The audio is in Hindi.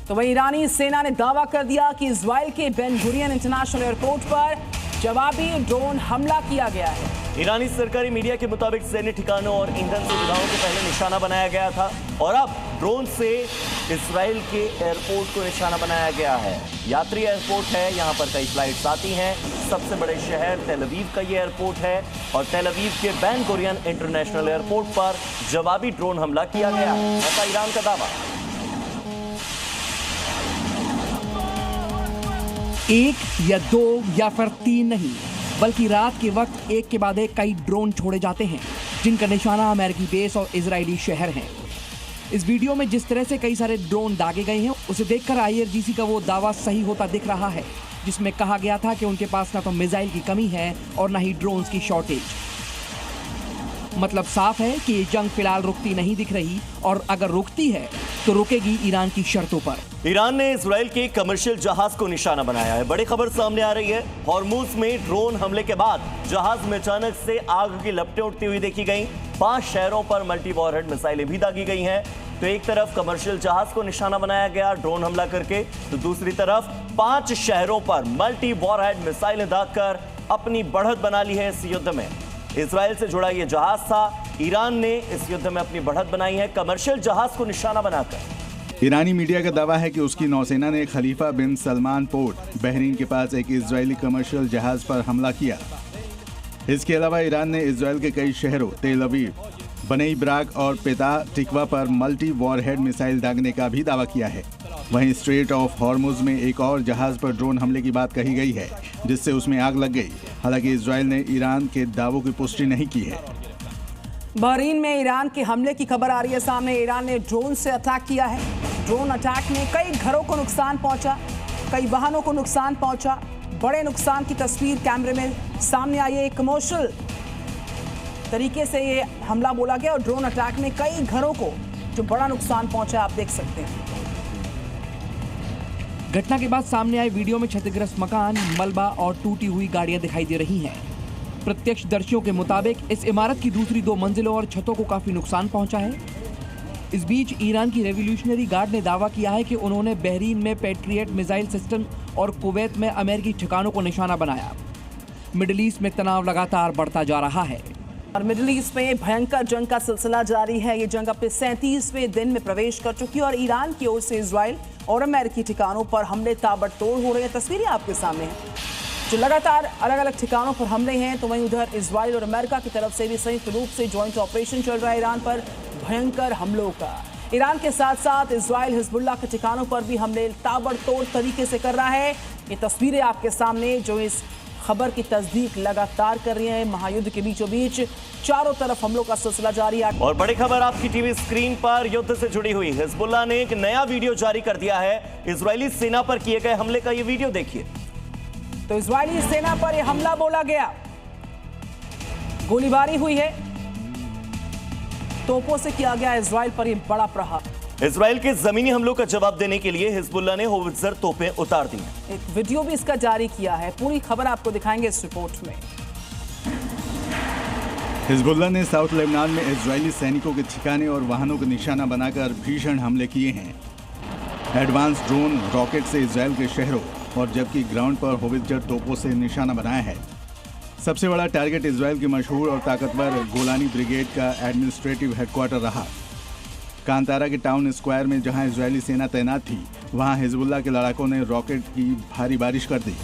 तो वहीं ईरानी सेना ने दावा कर दिया कि इजराइल के बेन गुरियन इंटरनेशनल एयरपोर्ट पर जवाबी ड्रोन हमला किया गया है। ईरानी सरकारी मीडिया के मुताबिक सैन्य ठिकानों और ईंधन सुविधाओं को पहले निशाना बनाया गया था और अब ड्रोन से इजराइल के एयरपोर्ट को निशाना बनाया गया है। यात्री एयरपोर्ट है, यहाँ पर कई फ्लाइट्स आती हैं। सबसे बड़े शहर तेल अवीव का ये एयरपोर्ट है और तेल अवीव के बेन गुरियन इंटरनेशनल एयरपोर्ट पर जवाबी ड्रोन हमला किया गया, ऐसा ईरान का दावा। एक या दो या फिर तीन नहीं, बल्कि रात के वक्त एक के बाद एक कई ड्रोन छोड़े जाते हैं जिनका निशाना अमेरिकी बेस और इजरायली शहर हैं। इस वीडियो में जिस तरह से कई सारे ड्रोन दागे गए हैं उसे देखकर आईआरजीसी का वो दावा सही होता दिख रहा है जिसमें कहा गया था कि उनके पास ना तो मिसाइल की कमी है और ना ही ड्रोन्स की शॉर्टेज। मतलब साफ है कि ये जंग फिलहाल रुकती नहीं दिख रही और अगर रुकती है तो रुकेगी ईरान की शर्तों पर। ईरान ने इजराइल के कमर्शियल जहाज को निशाना बनाया है। बड़ी खबर सामने आ रही है। हॉर्मुज में ड्रोन हमले के बाद जहाज में अचानक से आग की लपटें उठती हुई देखी गई। 5 शहरों पर मल्टी वॉरहेड मिसाइलें भी दागी गई हैं। तो एक तरफ कमर्शियल जहाज को निशाना बनाया गया ड्रोन हमला करके, तो दूसरी तरफ 5 शहरों पर मल्टी वॉरहेड मिसाइलें दागकर अपनी बढ़त बना ली है इस युद्ध में। इजराइल से जुड़ा यह जहाज था। ईरान ने इस युद्ध में अपनी बढ़त बनाई है कमर्शियल जहाज को निशाना बनाकर। ईरानी मीडिया का दावा है कि उसकी नौसेना ने खलीफा बिन सलमान पोर्ट बहरीन के पास एक इजरायली कमर्शियल जहाज पर हमला किया। इसके अलावा ईरान ने इजराइल के कई शहरों तेल अवीव, बनई ब्राक और पेता टिकवा पर मल्टी वॉरहेड मिसाइल दागने का भी दावा किया है। वहीं स्ट्रेट ऑफ हॉर्मुज में एक और जहाज पर ड्रोन हमले की बात कही गई है जिससे उसमें आग लग गई। हालांकि इजराइल ने ईरान के दावों की पुष्टि नहीं की है। बहरीन में ईरान के हमले की खबर आ रही है सामने। ईरान ने ड्रोन से अटैक किया है। ड्रोन अटैक में कई घरों को नुकसान पहुंचा, कई वाहनों को नुकसान पहुंचा। बड़े नुकसान की तस्वीर कैमरे में सामने आई है। कमर्शियल तरीके से ये हमला बोला गया और ड्रोन अटैक में कई घरों को जो बड़ा नुकसान पहुंचा आप देख सकते हैं। घटना के बाद सामने आए वीडियो में क्षतिग्रस्त मकान, मलबा और टूटी हुई गाड़ियां दिखाई दे रही हैं। प्रत्यक्षदर्शियों के मुताबिक इस इमारत की दूसरी 2 मंजिलों और छतों को काफी नुकसान पहुंचा है। इस बीच ईरान की रेवोल्यूशनरी गार्ड ने दावा किया है कि उन्होंने बहरीन में पैट्रियट मिसाइल सिस्टम और कुवैत में अमेरिकी ठिकानों को निशाना बनाया। मिडिल ईस्ट में तनाव लगातार बढ़ता जा रहा है और मिडिल ईस्ट में भयंकर जंग का सिलसिला जारी है। ये जंग अपने 37वें दिन में प्रवेश कर चुकी है और ईरान की ओर से इजराइल और अमेरिकी ठिकानों पर हमले ताबड़तोड़ हो रहे हैं। तस्वीरें आपके सामने हैं जो लगातार अलग अलग ठिकानों पर हमले हैं। तो वहीं उधर इजराइल और अमेरिका की तरफ से भी संयुक्त रूप से ज्वाइंट ऑपरेशन चल रहा है ईरान पर भयंकर हमलों का। ईरान के साथ साथ इजराइल हिजबुल्लाह के ठिकानों पर भी हमले ताबड़तोड़ तरीके से कर रहा है। ये तस्वीरें आपके सामने जो इस खबर की तस्दीक लगातार कर रही है। महायुद्ध के बीचों बीच चारों तरफ हमलों का सिलसिला जारी है। और बड़ी खबर आपकी टीवी स्क्रीन पर युद्ध से जुड़ी हुई। हिजबुल्लाह ने एक नया वीडियो जारी कर दिया है। इजरायली सेना पर किए गए हमले का ये वीडियो देखिए। तो इजरायली सेना पर यह हमला बोला गया, गोलीबारी हुई है, तोपों से किया गया इजराइल पर यह बड़ा प्रहार। इजराइल के जमीनी हमलों का जवाब देने के लिए हिजबुल्लाह ने होवित्जर तोपें उतार दी। एक वीडियो भी इसका जारी किया है। पूरी खबर आपको दिखाएंगे इस रिपोर्ट में। हिजबुल्लाह ने साउथ लेबनान में इजरायली सैनिकों के ठिकाने और वाहनों को निशाना बनाकर भीषण हमले किए हैं। एडवांस ड्रोन रॉकेट से इजराइल के शहरों और जबकि ग्राउंड पर होवित्जर तोपों से निशाना बनाया है। सबसे बड़ा टारगेट इजराइल की मशहूर और ताकतवर गोलानी ब्रिगेड का एडमिनिस्ट्रेटिव हेडक्वार्टर रहा। कांतारा के टाउन स्क्वायर में जहां इजरायली सेना तैनात थी वहां हिजबुल्लाह के लड़ाकों ने रॉकेट की भारी बारिश कर दी।